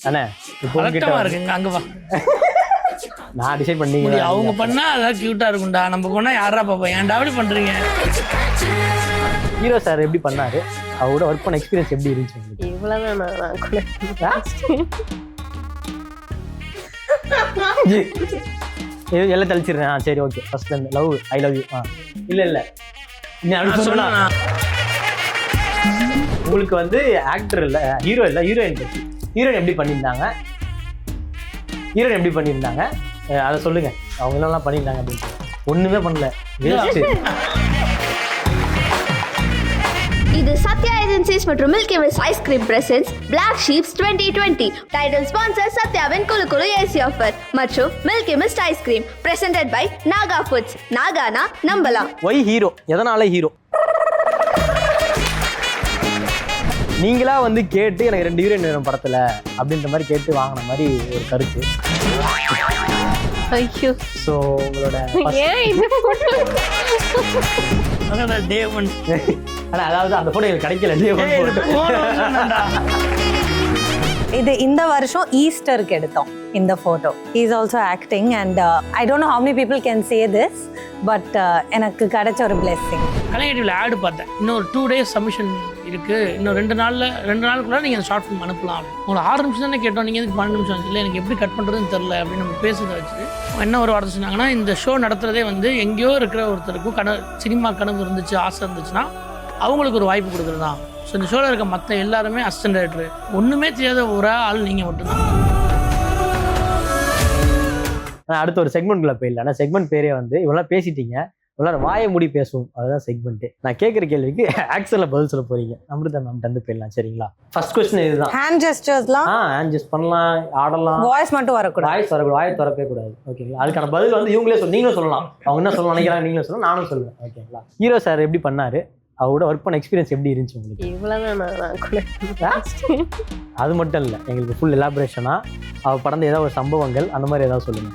அண்ணே இப்போ கரெக்டமா இருக்குங்க அங்க வா. நான் டிசைட் பண்ணீங்க. அவங்க பண்ணா அதான் கியூட்டா இருக்கும்டா, நம்ம பண்ணா யாரா பாப்பா, ஏன்டா அப்படி பண்றீங்க? ஹீரோ சார் எப்படி பண்ணாரு, அவரோட ஒர்க் பண்ண எக்ஸ்பீரியன்ஸ் எப்படி இருந்துச்சு உங்களுக்கு? இவ்வளவுதான் நான் கூட எல்லாம் தெளிச்சிடுறேன். சரி okay. First love, I love you. இல்ல நீ அப்படி சொன்னா உங்களுக்கு வந்து ஆக்டர் இல்ல, ஹீரோ இல்ல, ஹீரோயின் பத்தி. ஹீரோயின் எப்படி பண்ணியிருந்தாங்க அதை சொல்லுங்க. அவங்க என்னெல்லாம் பண்ணியிருந்தாங்க அப்படின்னு. ஒண்ணுமே பண்ணல, வேஸ்ட். இது சத்யா ஏஜென்சிஸ் மற்றும் Milky Mist ice cream presents Black Sheeps 2020 title sponsor சத்யாவின் குலு குலு ஏசி ஆஃபர் மற்றும் Milky Mist ice cream presented by Naga foods. நாகானா நம்பலாம். ஒய் ஹீரோ, எதனால ஹீரோ? நீங்களா வந்து கேட்டு எனக்கு 2 ஹீரோயின் வேணும் படத்துல அப்படின்ற மாதிரி கேட்டு வாங்கின மாதிரி ஒரு கருத்து. ஐயோ ஸோ உங்களோட ஏன் இந்த போட்டோ டே ஒன். ஆனா அதாவது அந்த போட்டோ எனக்கு கிடைக்கல. டே ஒன் இது இந்த வருஷம் ஈஸ்டருக்கு எடுத்தோம் இந்த photo. Is also acting and I don't know how many people can say this, but எனக்கு கிடைச்ச ஒரு பிளெஸிங். கலைஞர் ஆடு பார்த்தேன், இன்னும் ஒரு 2 days சப்மிஷன் இருக்கு, இன்னும் 2 நாளுக்குள்ள நீங்கள் அந்த ஷார்ட் ஃபிலிம் அனுப்பலாம். உங்களை 6 நிமிஷம் தானே கேட்டோம், நீங்கள் எதுக்கு 12 நிமிஷம் இல்லை, எனக்கு எப்படி கட் பண்ணுறதுன்னு தெரில அப்படின்னு நம்ம பேசுறதை வச்சு என்ன ஒரு வார்த்தை சொன்னாங்கன்னா, இந்த ஷோ நடத்துகிறதே வந்து எங்கேயோ இருக்கிற ஒருத்தருக்கும் சினிமா கனவு இருந்துச்சு, ஆசை இருந்துச்சுன்னா அவங்களுக்கு ஒரு வாய்ப்பு கொடுக்குறது தான். ஸோ இந்த ஷோவில் இருக்க மற்ற எல்லாருமே அசிஸ்டன்ட் டைரக்டர், ஒன்றுமே தெரியாத ஒரு ஆள் நீங்கள் மட்டும்தான். அடுத்த ஒரு செக்மெண்ட்குள்ள போயிடல. ஆனால் செக்மெண்ட் பேரே வந்து இவ்வளோ பேசிட்டீங்க, இவ்வளோ வாயை மூடி பேசுவோம், அதுதான் செக்மெண்ட்டு. நான் கேட்குற கேள்விக்கு ஆக்சனில் பதில் சொல்ல போறீங்க. அமிர்தா மேம் தந்து போயிடலாம், சரிங்களா? ஃபர்ஸ்ட் கொஸ்டின் இதுதான். ஹேண்ட் ஜெஸ்டர்ஸ்லாம் ஹேண்ட் ஜெஸ்ட் பண்ணலாம், ஆடலாம், வாய்ஸ் மட்டும் வரக்கூடாது, வாய்ஸ் வரக்கூடாது, வாயை திறக்கவே கூடாது, ஓகேங்களா? அதுக்கான பதில் வந்து இவங்களே நீங்களும் சொல்லலாம். அவங்க என்ன சொல்ல நினைக்கிறாங்க நீங்களும் சொல்லலாம், நானும் சொல்லுவேன், ஓகேங்களா? ஹீரோ சார் எப்படி பண்ணாரு, அவரோட ஒர்க் பண்ண எக்ஸ்பீரியன்ஸ் எப்படி இருந்துச்சு உங்களுக்கு? இவ்வளவுதான் நான் கூட அது மட்டும் இல்லை, எங்களுக்கு ஃபுல் எலாபரேஷனா அவ படந்த ஏதாவது ஒரு சம்பவங்கள் அந்த மாதிரி ஏதாவது சொல்லுங்க.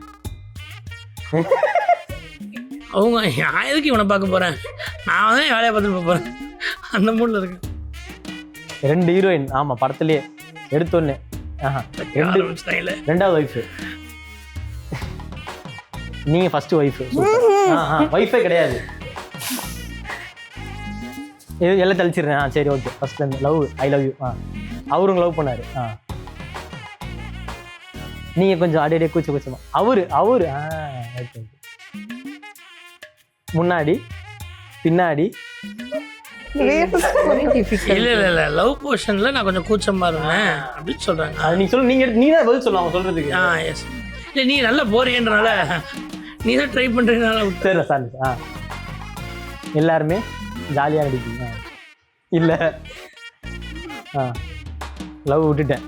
அவங்க நான் எதுக்கு இவனை பார்க்க போகிறேன், நான் தான் வேலையை பார்த்துட்டு போகிறேன், அந்த மூடில் இருக்கேன். 2 ஹீரோயின், ஆமாம், படத்துலேயே எடுத்தோன்னே. ரெண்டாவது ஒய்ஃபு, நீங்கள் ஃபஸ்ட்டு ஒய்ஃபு. ஒய்ஃபே கிடையாது, எல்லாம் தெளிச்சிடுறேன். சரி okay. First love, I love you. அவருங்க லவ் பண்ணாரு. நீங்க கொஞ்சம் அடியே கூச்சமா. அவரு ஓகே. முன்னாடி பின்னாடி இல்ல லவ் போர்ஷன்ல நான் கொஞ்சம் கூச்சமா இருந்தேன் அப்படின்னு சொல்றாங்க. அது நீங்க சொல்லு, நீங்க தான் பதில் சொல்லலாம் அவங்க சொல்றதுக்கு. எஸ். இல்லை நீ நல்லா போறீன்றனால, நீ தான் ட்ரை பண்றதுனால. சரி சார். எல்லாருமே ஜாலியாக நடிப்பீங்க. இல்லை லவ் விட்டுட்டேன்,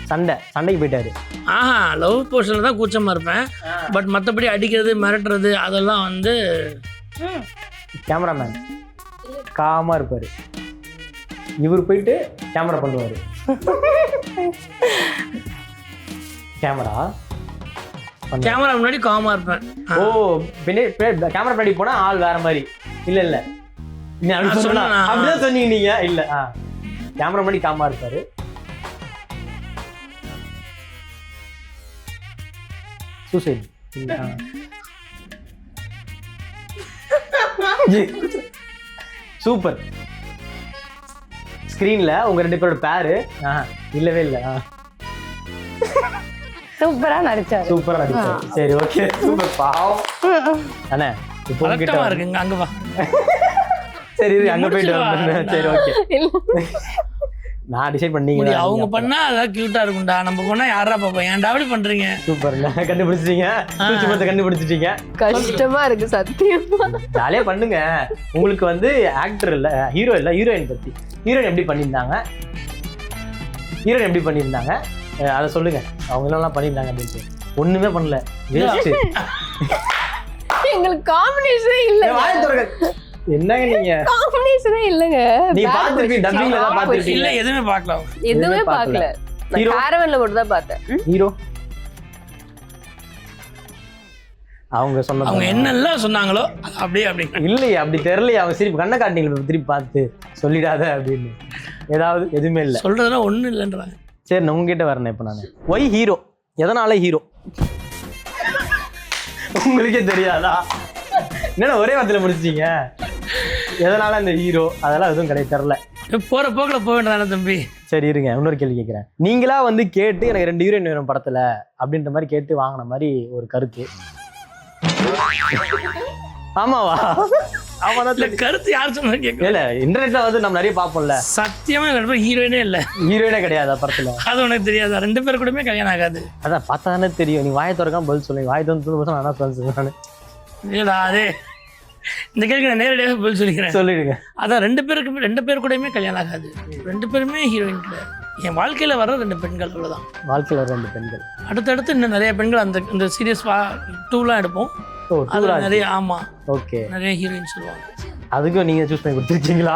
சண்டைக்கு போயிட்டாரு. லவ் போர்ஷனில் தான் கூச்சமாக இருப்பேன், பட் மற்றபடி அடிக்கிறது மிரட்டுறது அதெல்லாம் வந்து கேமராமேன் காமாக இருப்பார், இவர் போயிட்டு கேமரா பண்ணுவார். கேமரா முன்னாடி காமாக இருப்பேன். ஓ, கேமரா பின்னாடி போனால் ஆள் வேற மாதிரி. இல்லை நீ அப்படி சொல்லலாம், அப்படிதான் சொன்னீங்க நீங்க. இல்லை கேமரா முன்னாடி காமாக இருப்பாரு. சூசைட். சூப்பர். ஸ்கிரீன்ல உங்க 2 பேரோட பேரு இல்லவே இல்லை. சூப்பரா நடிச்சாரு. சரி ஓகே, சூப்பர். பாவம் அண்ணே, இப்போ கரெக்டா இருக்குங்க அங்க வா. சரி அங்க போயிட்டு வரேன். சரி ஓகே. நான் டிசைட் பண்ணீங்க, அவங்க பண்ணா அதான் கியூட்டா இருக்கும்டா, நம்ம பண்ணா யாரா பாப்பா, ஏன்டா அப்படி பண்றீங்க? சூப்பர், கண்டுபிடிச்சிட்டீங்க. கண்டுபிடிச்சிட்டீங்க. கஷ்டமா இருக்கு சத்தியமா. ஜாலியா பண்ணுங்க. உங்களுக்கு வந்து ஆக்டர் இல்ல, ஹீரோ இல்ல, ஹீரோயின் பத்தி. ஹீரோயின் எப்படி பண்ணியிருந்தாங்க அதை சொல்லுங்க. அவங்க என்னெல்லாம் பண்ணியிருந்தாங்க அப்படின்னு. ஒண்ணுமே பண்ணல, வேஸ்ட். எங்களுக்கு காம்பினேஷனே இல்ல. என்னங்க நீங்க காம்பினேஷனே இல்லங்க. நீங்க பாத்துட்டீங்க, டப்பிங்ல தான் பாத்துட்டீங்க. இல்ல எதுவுமே பார்க்கல. நான் காரவன்ல மட்டும் தான் பார்த்தேன். ஹீரோ அவங்க சொன்னது, அவங்க என்னெல்லாம் சொன்னாங்களோ அப்படியே இல்லையே, அப்படி தெரியலையே. அவங்க சிரிப்பு கண்ணை காட்டினீங்க, திருப்பி பார்த்து சொல்லிடாத அப்படின்னு. ஏதாவது எதுவுமே இல்லை, சொல்றதுனா ஒன்றும் இல்லைன்றாங்க. சரி நான் உங்ககிட்ட வரேன் இப்போ நான். ஒய் ஹீரோ, எதனால ஹீரோ உங்களுக்கே தெரியாதா? என்னன்னா ஒரே வார்த்தையில முடிச்சிட்டீங்க. எதனால இந்த ஹீரோ அதெல்லாம் எதுவும் கிடையாது, தெரில. போகிற போக்கில் போக வேண்டியதானே தம்பி. சரி இருங்க, இன்னொரு கேள்வி கேட்குறேன். நீங்களா வந்து கேட்டு எனக்கு 2 ஹீரோயின் வேணும் படத்துல அப்படின்ற மாதிரி கேட்டு வாங்கின மாதிரி ஒரு கருத்து. ஆமாவா? ஆமாதான். இல்லை கருத்து யார் சொன்னா கேட்க. இல்ல இன்டர்நெட்ல வந்து நம்ம நிறைய பார்ப்போம்ல. சத்தியமா ரெண்டு ஹீரோயினே இல்லை. ஹீரோயினே கிடையாது படத்துல. அது உனக்கு தெரியாது. 2 பேர் கூடமே கல்யாணம் ஆகாது. அதான் பார்த்தாதானே தெரியும். நீ வாயை திறக்காம பதில் சொல்லுங்க. வாயை திறந்து நான் சொல்லுவேன். இல்லடா அதே இந்த கேள்வி நான் நேரடியாக பதில் சொல்லிக்கிறேன். சொல்லிடுங்க. அதான் 2 பேர் கூடயுமே கல்யாணம் ஆகாது. 2 பேருமே ஹீரோயின் கிடையாது. என் வாழ்க்கையில் வர 2 பெண்கள் அவ்வளோதான். வாழ்க்கையில் வர 2 பெண்கள். அடுத்தடுத்து இன்னும் நிறைய பெண்கள் அந்த சீரியஸ் 2லாம் எடுப்போம். அது நிறைய. ஆமாம், ஓகே. நிறைய ஹீரோயின் சொல்லுவாங்க. அதுக்கும் நீங்கள் சூஸ் பண்ணி கொடுத்துருக்கீங்களா?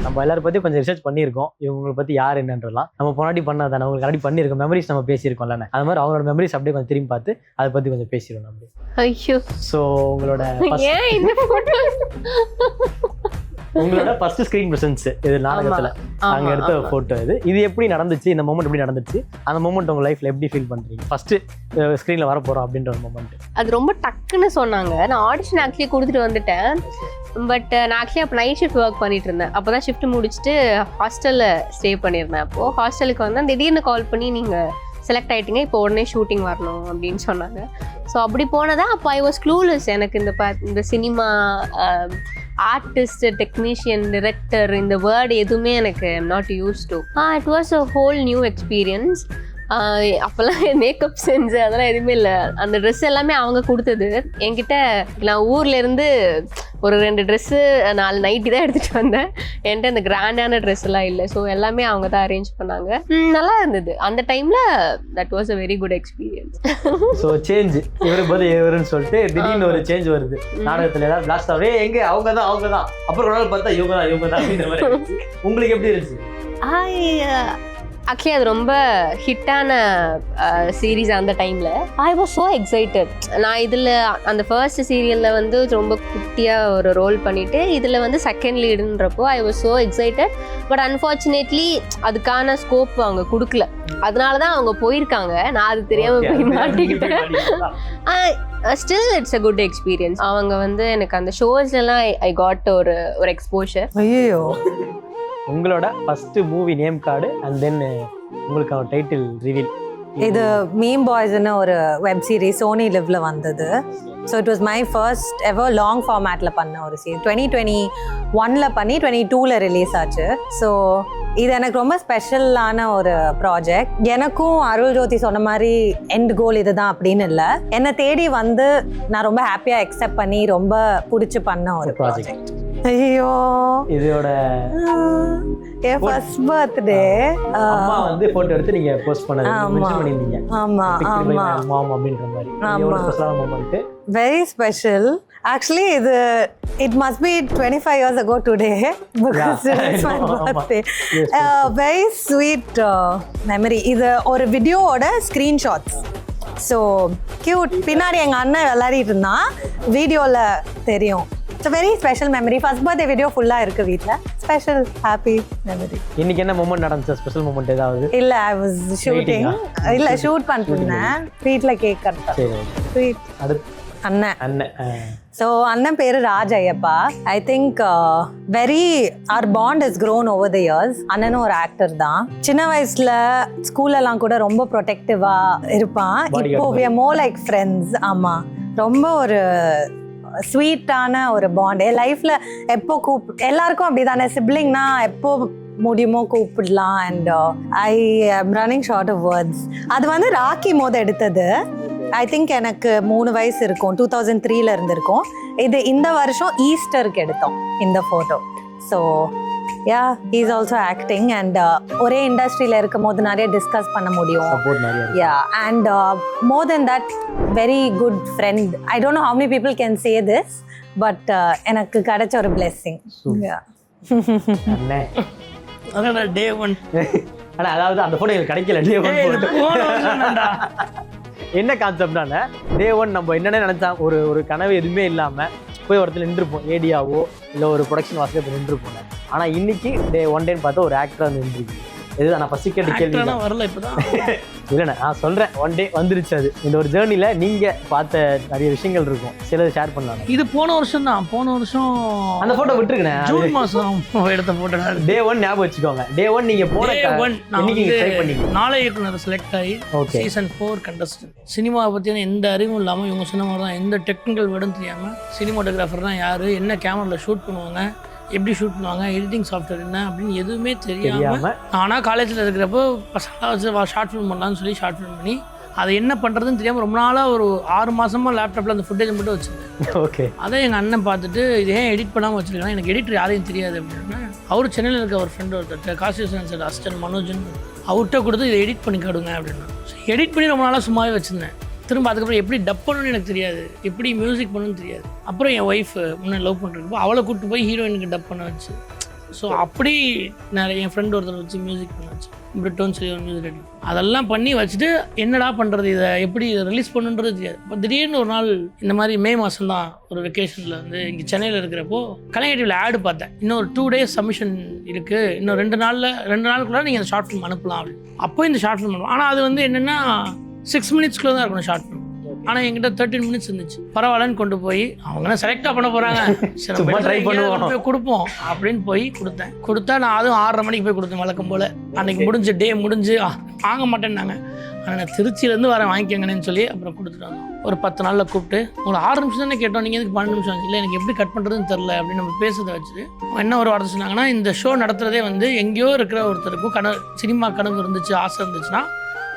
நம்ம எல்லாரும் பற்றி கொஞ்சம் ரிசர்ச் பண்ணியிருக்கோம். இவங்களை பற்றி யார் என்னன்றலாம் நம்ம போனாடி பண்ணாதானே. உங்களுக்கு ஆல்ரெடி பண்ணியிருக்கோம். மெமரிஸ் நம்ம பேசியிருக்கோம்ல. அது மாதிரி அவங்களோட மெமரிஸ் அப்படியே கொஞ்சம் திரும்பி பார்த்து அதை பற்றி கொஞ்சம் பேசிடுவோம் அப்படியே. ஐயோ, ஸோ உங்களோட ஏன் இந்த போட்டோ? உங்களோட ஃபர்ஸ்ட் ஸ்கிரீன் பிரசன்ஸ் இது நாடகத்துல அங்க எடுத்த போட்டோ இது எப்படி நடந்துச்சு? இந்த மொமெண்ட் எப்படி நடந்துச்சு? அந்த மொமெண்ட் உங்க லைஃப்ல எப்படி ஃபீல் பண்றீங்க? ஃபர்ஸ்ட் ஸ்கிரீன்ல வர போறோம் அப்படின்ற ஒரு மொமெண்ட். அது ரொம்ப டக்குன்னு சொன்னாங்க. நான் ஆடிஷன் ஆக்சுவலி கொடுத்துட்டு வந்துட்டேன். பட் நான் ஆக்சுவலி அப்போ நைட் ஷிஃப்ட் ஒர்க் பண்ணிட்டு இருந்தேன். அப்போ தான் ஷிஃப்ட் முடிச்சுட்டு ஹாஸ்டலில் ஸ்டே பண்ணியிருந்தேன். அப்போது ஹாஸ்டலுக்கு வந்தால் திடீர்னு கால் பண்ணி நீங்கள் செலக்ட் ஆகிட்டீங்க, இப்போ உடனே ஷூட்டிங் வரணும் அப்படின்னு சொன்னாங்க. ஸோ அப்படி போனதான் அப்போ ஐ வாஸ் க்ளூலெஸ். எனக்கு இந்த சினிமா ஆர்டிஸ்ட், டெக்னீஷியன், டிரெக்டர் இந்த வேர்டு எதுவுமே எனக்கு not use to. It was a whole new experience. அப்போல்லாம் மேக்கப் செஞ்சு அதெல்லாம் எதுவுமே இல்லை. அந்த ட்ரெஸ் எல்லாமே அவங்க கொடுத்தது என்கிட்ட. நான் ஊர்லேருந்து ஒரு 2 ட்ரெஸ்ஸு 4 நைட்டி தான் எடுத்துகிட்டு வந்தேன். என்கிட்ட அந்த கிராண்டான ட்ரெஸ் எல்லாம் இல்லை. ஸோ எல்லாமே அவங்க தான் அரேஞ்ச் பண்ணாங்க. நல்லா இருந்தது அந்த டைமில். That was a very good experience. So change இவரு போது இவருன்னு சொல்லிட்டு திடீர்னு ஒரு சேஞ்ச் வருது நாடகத்தில். ஏதாவது பிளாஸ்ட் ஆகவே எங்கே அவங்க தான் அப்புறம் ஒரு நாள் பார்த்தா இவங்க தான் அப்படின்ற மாதிரி. உங்களுக்கு எப்படி இருந்துச்சு? ஆக்சுவலி அது ரொம்ப ஹிட்டான சீரீஸ் அந்த டைமில். ஐ வாஸ் ஸோ எக்ஸைட்டட். நான் இதில் அந்த ஃபர்ஸ்ட் சீரியலில் வந்து ரொம்ப குட்டியாக ஒரு ரோல் பண்ணிவிட்டு இதில் வந்து செகண்ட் லீடுன்றப்போ I was so excited. But unfortunately அதுக்கான ஸ்கோப் அவங்க கொடுக்கல. அதனால தான் அவங்க போயிருக்காங்க. நான் அது தெரியாமல் போய் மாட்டிக்கிட்டேன். Still it's a good experience. அவங்க வந்து எனக்கு அந்த ஷோஸ்லாம் ஐ காட் ஒரு எக்ஸ்போஷர். ஐயோ, உங்களோட first movie name card and then உங்களுக்கான டைட்டில் ரிவீல். இது மீம் பாய்ஸ்னு ஒரு வெப் சீரிஸ் சோனி லிவ்ல வந்தது. So it was my first ever long ஃபார்மேட்டில் பண்ண ஒரு சீரிஸ். 2021 பண்ணி 2022 ரிலீஸ் ஆச்சு. ஸோ இது எனக்கு ரொம்ப ஸ்பெஷலான ஒரு ப்ராஜெக்ட். எனக்கும் அருள் ஜோதி சொன்ன மாதிரி எண்ட் கோல் இதுதான் அப்படின்னு இல்லை. என்னை தேடி வந்து நான் ரொம்ப ஹாப்பியாக அக்செப்ட் பண்ணி ரொம்ப பிடிச்சி பண்ண ஒரு ப்ராஜெக்ட். ஐயோ, இதோட என் ஃபர்ஸ்ட் பர்த்டே அம்மா வந்து போட்டோ எடுத்து நீங்க போஸ்ட் பண்ணிருந்தீங்க. ஆமா ஆமா மாம் அப்படின்ற மாதிரி. எவ்வளவு ஸ்பெஷலான மொமெண்ட். Very special. ஆக்சுவலி இது it must be 25 years ago today because it's my birthday. Very sweet memory. இது ஒரு வீடியோவோட ஸ்கிரீன்ஷாட்ஸ். So cute. பின்னாடி எங்கள் அண்ணன் விளையாடிட்டு இருந்தான், வீடியோவில் தெரியும். It's very special memory. First birthday video ஃபுல்லாக இருக்குது வீட்டில். Special happy memory. இன்னைக்கு என்ன மொமெண்ட் நடந்துச்சு? ஸ்பெஷல் மொமெண்ட் ஏதாவது? இல்லை, ஐ வாஸ் ஷூட்டிங். இல்லை, ஷூட் பண்ணிருந்தேன் வீட்டில். கேக் கட்டேன். ஸ்வீட். அடுத்து அண்ணன். ஸோ அண்ணன் பேர் Raj Ayyappa. I think our bond has grown over the years. அண்ணனும் ஒரு ஆக்டர் தான். சின்ன வயசுல ஸ்கூல்லலாம் கூட ரொம்ப ப்ரொடெக்டிவா இருப்பான். இப்போ we are more like friends. ஆமா, ரொம்ப ஒரு ஸ்வீட்டான ஒரு பாண்ட். என் லைஃப்ல எப்போ எல்லாருக்கும் அப்படிதானே, சிப்ளிங்னா எப்போ முடியுமோ கூப்பிடலாம். And I am running short of words. அது வந்து ராக்கி மோத எடுத்தது. ஐ திங்க் எனக்கு 3 வயசு இருக்கும். 2003 இருந்திருக்கும். இது இந்த வருஷம் ஈஸ்டருக்கு எடுத்தோம் இந்த photo. So yeah, he is also acting. And ஒரே இண்டஸ்ட்ரியில் இருக்கும் போது நிறைய டிஸ்கஸ் பண்ண முடியும். Yeah, and more then that very good friend. I don't know how many people can say this, but எனக்கு கிடைச்ச ஒரு பிளெஸிங். Day one. ஆனால் அதாவது அந்த ஃபோட்டோ எனக்கு கிடைக்கல. டே ஒன் என்ன கான்செப்ட்னா, டே ஒன் நம்ம என்னென்ன நினச்சா ஒரு கனவு எதுவுமே இல்லாமல் போய் ஒரு இடத்துல நின்றுப்போம். ஏடியாவோ இல்லை ஒரு ப்ரொடக்ஷன் வாசல் போய் நின்றுப்போம். ஆனால் இன்னைக்கு டே ஒன் டேன்னு பார்த்தா ஒரு ஆக்டராக வந்து நின்றுருக்கு. இதுதான் நான் ஃபர்ஸ்ட் கேட்ட கேள்வி. ஆக்டரானா வரல இப்பதான். இல்லைண்ணே நான் சொல்கிறேன், ஒன் டே வந்துருச்சு. அது இந்த ஒரு ஜேர்னியில் நீங்கள் பார்த்த நிறைய விஷயங்கள் இருக்கும், சிலது ஷேர் பண்ணலாம். இது போன வருஷம் தான். போன வருஷம் அந்த ஃபோட்டோ விட்டுருக்கேண்ணே, ஜூன் மாதம் எடுத்த ஃபோட்டோ. டே 1 ஞாபகம் வச்சுக்கோங்க. டே 1 நீங்கள் போன இன்னைக்கு ட்ரை பண்ணீங்க. நாளை இயக்குனர் செலக்ட் ஆகி சீசன் 4 கண்டஸ்டன்ட். சினிமாவை பற்றியான எந்த அறிவும் இல்லாமல் இவங்க சொன்ன மாதிரி தான், எந்த டெக்னிக்கல் வேர்டும் தெரியாமல் சினிமாட்டோகிராஃபர்னால் யார், என்ன கேமராவில் ஷூட் பண்ணுவாங்க, எப்படி ஷூட் பண்ணுவாங்க, எடிட்டிங் சாஃப்ட்வேர் என்ன அப்படின்னு எதுவுமே தெரியாமல் ஆனால் காலேஜில் இருக்கிறப்போ பசங்களாக வச்சு ஷார்ட் ஃபிலிம் பண்ணலான்னு சொல்லி ஷார்ட் ஃபிலிம் பண்ணி அதை என்ன பண்ணுறதுன்னு தெரியாமல் ரொம்ப நாளாக ஒரு 6 மாதமாக லேப்டாப்பில் அந்த ஃபுட்டேஜ் மட்டும் வச்சுருந்தேன். ஓகே. அதை எங்கள் அண்ணன் பார்த்துட்டு இது ஏன் எடிட் பண்ணாமல் வச்சுருக்கேன், எனக்கு எடிட்டர் யாரையும் தெரியாது அப்படின்னா, அவர் சென்னையில் இருக்க ஒரு ஃப்ரெண்டு ஒருத்தர் காசியசன் சார் அசிஸ்டன்ட் மனோஜன், அவர்கிட்ட கொடுத்து இதை எடிட் பண்ணி காடுங்க அப்படின்னா எடிட் பண்ணி ரொம்ப நாளாக சும்மாவே வச்சுருந்தேன். திரும்ப அதுக்கப்புறம் எப்படி டப் பண்ணணும்னு எனக்கு தெரியாது, எப்படி மியூசிக் பண்ணணும்னு தெரியாது. அப்புறம் என் ஒய்ஃப் முன்னே லவ் பண்ணுறப்போ அவளை கூப்பிட்டு போய் ஹீரோயினுக்கு டப் பண்ண வச்சு, ஸோ அப்படி நிறைய என் ஃப்ரெண்ட் ஒருத்தர் வச்சு மியூசிக் பண்ண வச்சு, பிரிட்டோன்னு சொல்லி ஒரு மியூசிக் எடிட் அதெல்லாம் பண்ணி வச்சுட்டு என்னடா பண்ணுறது, இதை எப்படி இதை ரிலீஸ் பண்ணுன்றது தெரியாது. இப்போ திடீர்னு ஒரு நாள் இந்த மாதிரி மே மாதம் தான் ஒரு வெக்கேஷனில் வந்து இங்கே சென்னையில் இருக்கிறப்போ கலைஞர் டிவியில் ஆடு பார்த்தேன். இன்னும் ஒரு 2 days சப்மிஷன் இருக்குது, இன்னும் 2 நாளுக்குள்ள நீங்கள் அந்த ஷார்ட் ஃபிலிம் அனுப்பலாம் அப்படின்னு. அப்போ இந்த ஷார்ட் ஃபிலிம் பண்ணுவோம். ஆனால் அது வந்து என்னென்னா 6 minutesக்குள்ள தான் இருக்கணும் ஷார்ட் ஃபிலிம். ஆனால் என்கிட்ட 13 minutes இருந்துச்சு. பரவாயில்லன்னு கொண்டு போய் அவங்க செலக்டாக பண்ண போகிறாங்க, ட்ரை பண்ணுவோம் கொடுப்போம் அப்படின்னு போய் கொடுத்தா நான் அதுவும் 6:30 மணிக்கு போய் கொடுத்தேன் வழக்கம் போல். அன்றைக்கி முடிஞ்சு டே முடிஞ்சு வாங்க மாட்டேன்னாங்க. ஆனால் நான் திருச்சியிலேருந்து வரேன் வாங்கிக்கங்கன்னு சொல்லி அப்புறம் கொடுத்துட்டு வந்தோம். ஒரு 10 நாளில் கூப்பிட்டு உங்களை 6 நிமிஷம் தானே கேட்டோம், நீங்கள் எதுக்கு 12 நிமிஷம் இல்லை எனக்கு எப்படி கட் பண்ணுறதுன்னு தெரில அப்படின்னு நம்ம பேசுறதை வச்சுட்டு என்ன ஒரு வார்த்தை சொன்னாங்கன்னா, இந்த ஷோ நடத்துகிறதே வந்து எங்கேயோ இருக்கிற ஒருத்தருக்கும் சினிமா கனவு இருந்துச்சு, ஆசை இருந்துச்சுன்னா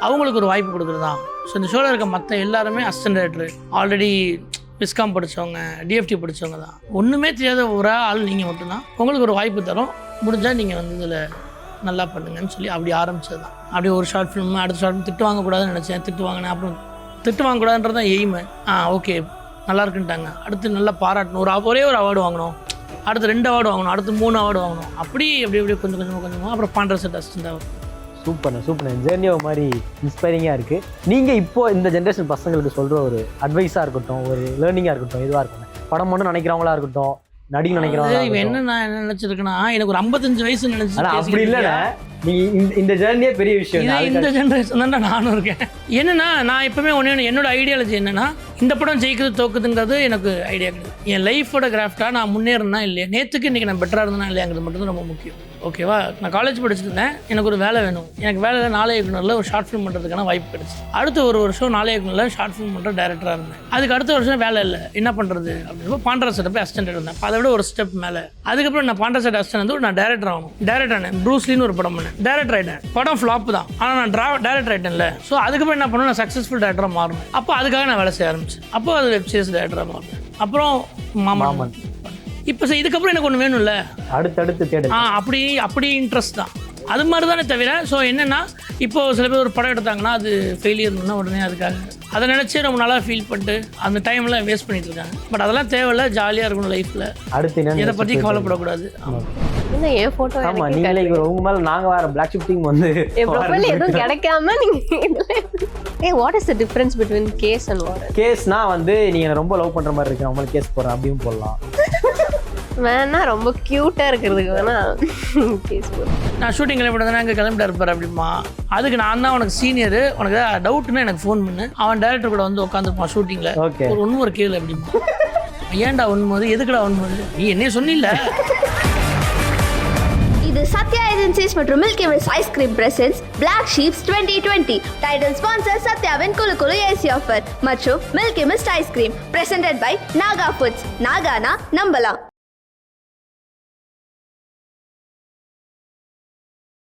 அவங்களுக்கு ஒரு வாய்ப்பு கொடுக்குறதா. ஸோ இந்த ஷோவில் இருக்க மற்ற எல்லாருமே அசிஸ்டன்ட் டைரக்டர், ஆல்ரெடி விஸ்காம் படித்தவங்க, டிஎஃப்டி படித்தவங்க தான். ஒன்றுமே தெரியாத ஒரு ஆள் நீங்கள் மட்டும்தான். உங்களுக்கு ஒரு வாய்ப்பு தரோம், முடிஞ்சால் நீங்கள் வந்து இதில் நல்லா பண்ணுங்கன்னு சொல்லி அப்படி ஆரம்பித்தது தான். அப்படி ஒரு ஷார்ட் ஃபிலிம், அடுத்த ஷார்ட் ஃபிலிம் திட்டு வாங்கக்கூடாதுன்னு நினச்சேன், திட்டு வாங்கினேன். அப்புறம் திட்டு வாங்கக்கூடாதுன்றது தான் எய்மு. ஓகே நல்லா இருக்குன்ட்டாங்க. அடுத்து நல்லா பாராட்டணும், ஒரே ஒரு அவார்டு வாங்கணும், அடுத்து 2 அவார்டு வாங்கணும், அடுத்து 3 அவார்டு வாங்கணும். அப்படி கொஞ்சமாக அப்புறம் பாண்டர் செட் அசிஸ்டன்ட் ஆகும். சூப்பர் ஜேர்னி ஒரு மாதிரி இன்ஸ்பைரிங்காக இருக்குது. நீங்கள் இப்போது இந்த ஜென்ரேஷன் பசங்களுக்கு சொல்கிற ஒரு அட்வைஸாக இருக்கட்டும், ஒரு லேர்னிங்காக இருக்கட்டும், இதுவாக இருக்கட்டும், படம் மட்டும் நினைக்கிறவங்களா இருக்கட்டும், நடிகை நினைக்கிறவங்க. இவன் என்ன நினச்சிருக்கேன்னா, எனக்கு ஒரு 55 வயசு நினச்சி. அப்படி இல்லைண்ணே, நீங்கள் இந்த ஜேர்னியே பெரிய விஷயம். இந்த ஜென்ரேஷன் தான் நானும் இருக்கேன். என்னன்னா நான் எப்பவுமே என்னோட ஐடியாலஜி என்னன்னா, இந்த படம் ஜெயிக்கிறது தோக்குதுங்கிறது எனக்கு ஐடியா கிடையாது. என் லைஃபோட கிராஃப்டாக நான் முன்னேறினா இல்லையா, நேற்றுக்கு இன்றைக்கி நான் பெட்டராக இருந்தேனா இல்லையாங்கிறது மட்டும்தான் ரொம்ப முக்கியம். ஓகேவா, நான் காலேஜ் படிச்சுருந்தேன், எனக்கு ஒரு வேலை வேணும். எனக்கு வேலையில் நாளை இயக்குனரில் ஒரு ஷார்ட் ஃபிலிம் பண்ணுறதுக்கான வாய்ப்பு கிடைச்சி, அடுத்த ஒரு வருஷம் நாளை இயக்குனரில் ஷார்ட் ஃபிலிம் பண்ணுற டைரக்டராக இருந்தேன். அதுக்கு அடுத்த வருஷம் வேலை இல்லை, என்ன பண்ணுறது அப்படின்னு பாண்டர் செட்டை போய் அசிஸ்டன்ட் இருந்தேன். அதை விட ஒரு ஸ்டெப் மேலே. அதுக்கப்புறம் நான் பாண்டர் செட் அசிஸ்டன்ட் வந்து நான் டைரக்டர் ஆகணும். டைரக்டர் ஆனேன், ப்ரூஸ்லின்னு ஒரு படம் பண்ணேன், டைரக்டர் ஆகிட்டேன். படம் ஃப்ளாப் தான், ஆனால் நான் டைரக்டர் ஆகிட்டேன்ல. ஸோ அதுக்கப்புறம் என்ன பண்ணணும், நான் சக்ஸஸ்ஃபுல் டைரக்டராக மாறணும். அப்போ அதுக்காக நான் வேலை செய்ய ஆரம்பிச்சேன். அப்போ அது வெப் சீரிஸ் டைரக்டராக மாறினேன். அப்புறம் மாமன். இப்போ இதுக்கப்புறம் எனக்கு ஒன்று வேணும்ல, அடுத்தடுத்து தேடு. அப்படி இன்ட்ரெஸ்ட் தான். அது மாதிரி தானே தவிர. ஸோ என்னென்னா, இப்போது சில பேர் ஒரு படம் எடுத்தாங்கன்னா அது ஃபெயிலியர்னா உடனே அதுக்காக அதை நினச்சி ரொம்ப நாளாக ஃபீல் பண்ணிட்டு அந்த டைம்லாம் வேஸ்ட் பண்ணிட்டு இருக்காங்க. பட் அதெல்லாம் தேவையில்லை, ஜாலியாக இருக்கணும் லைஃப்பில். அடுத்து இதை பற்றி கவலைப்படக்கூடாது. என் ஃபோட்டோ உங்க மேல நாங்க வேற பிளாக் ஷிஃப்டிங் வந்து எதுவும் கிடைக்காம நீங்க what is the difference between case and warrant? கேஸ்னா வந்து நீங்க ரொம்ப லவ் பண்ற மாதிரி இருக்கு, அவங்களுக்கு கேஸ் போறேன் அப்படியும் போடலாம். வேணா ரொம்ப கியூட்டா இருக்கிறதுக்கு வேணா கேஸ் போடுறேன். நான் ஷூட்டிங்கில் எப்படி அங்கே கிளம்பிட்டு இருப்பார் அப்படிமா, அதுக்கு நான் தான் உனக்கு சீனியர், உனக்கு டவுட்னா எனக்கு ஃபோன் பண்ணு. அவன் டைரக்டர் கூட வந்து உட்காந்துருப்பான் ஷூட்டிங்கில். ஒரு கேளு அப்படிமா. ஏன்டா ஒன்றும்போது, எதுக்குடா ஒன்றும்போது, நீ என்னையே சொன்னில்ல. இது சத்யா ஏஜென்சிஸ் மற்றும் Milky Mist ice cream presents black sheeps 2020. Title sponsor சத்யாவின் குலு குலு ஏசி ஆஃபர் மற்றும் Milky Mist ice cream presented by Naga foods. நாகானா நம்பலாம்.